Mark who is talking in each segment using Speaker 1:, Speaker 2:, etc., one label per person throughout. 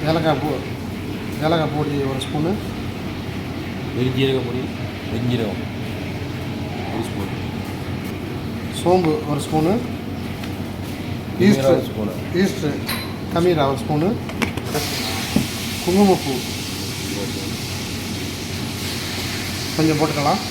Speaker 1: ஏலக்காய் பொடி ஒரு ஸ்பூனு,
Speaker 2: வெறுஞ்சீரக பொடி, வெஞ்சீரகம் ஒரு ஸ்பூன்,
Speaker 1: சோம்பு ஒரு ஸ்பூனு, ஈஸ்ட்ரு கமீரா ஒரு ஸ்பூனு, குங்குமப்பூ கொஞ்சம் போட்டுக்கலாம்.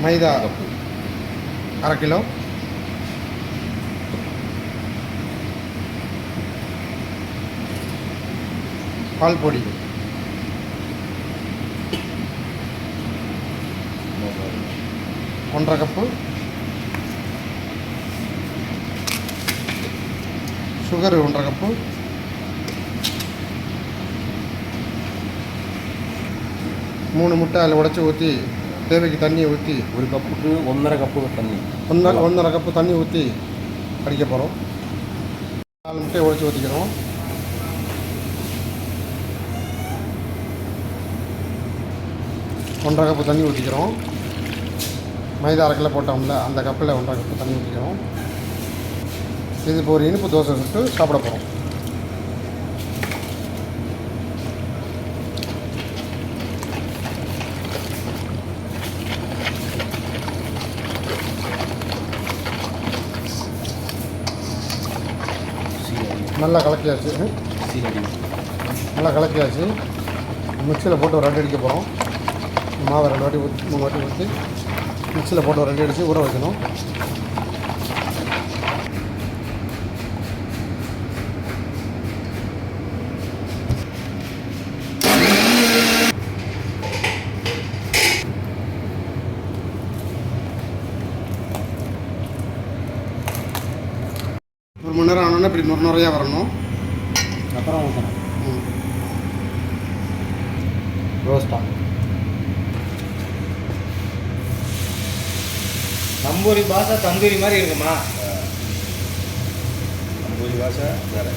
Speaker 1: மைதா 1/2 கிலோ, பால் பொடி 1/2 கப்பு, சுகர் 1/2 கப்பு, மூணு முட்டை அதில் உடச்சி ஊற்றி தேவைக்கு தண்ணியை ஊற்றி,
Speaker 2: ஒரு கப்புக்கு 1.5 கப்பு தண்ணி,
Speaker 1: 1.5 கப்பு தண்ணி ஊற்றி அடிக்க போகிறோம். 4 முட்டையை உடச்சி ஊற்றிக்கிறோம். ஒன்றரை கப்பு தண்ணி ஊற்றிக்கிறோம். மைதா 1/2 கிலோ போட்டோம்ல, அந்த கப்பில் 1.5 கப்பு தண்ணி ஊற்றிக்கிறோம். இது இப்போ ஒரு இனிப்பு தோசை சுட்டு சாப்பிட போகிறோம். நல்லா கலக்கியாச்சு. மிக்சியில் போட்டு ஒரு 2 அடிக்க போகிறோம். மாவை 2 வாட்டி ஊற்றி 3 வாட்டி ஊற்றி மிக்சியில் போட்டு ஒரு 2 அடித்து ஊற வைக்கணும். ஒரு மணி நேரம் ஆனோன்னா இப்படி நுரையாக வரணும்.
Speaker 2: அப்புறம் ஊற்றணும். ரோஸ்டா
Speaker 3: நம்பூரி பாஷை தந்தூரி மாதிரி இருக்குமா?
Speaker 2: நம்பூரி பாஷை வேறு.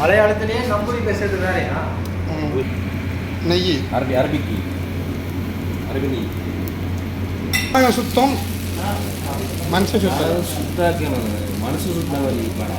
Speaker 3: மலையாளத்திலேயே நம்பூரி பேசுறது வேறையா?
Speaker 1: நெய்,
Speaker 2: அரபி நெய்
Speaker 1: சுத்தம், மனசு சுத்தம்.
Speaker 2: சுத்தாக்கணும், மனசு சுத்தம் வரைக்கும்.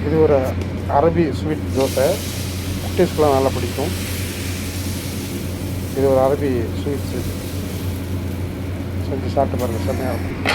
Speaker 1: இது ஒரு அரபி ஸ்வீட் தோசை, குட்டீஸ்க்குலாம் நல்லா பிடிக்கும். இது ஒரு அரபி ஸ்வீட்ஸு செஞ்சு சாப்பிட்டு பாருங்கள், செம்மையாக இருக்கும்.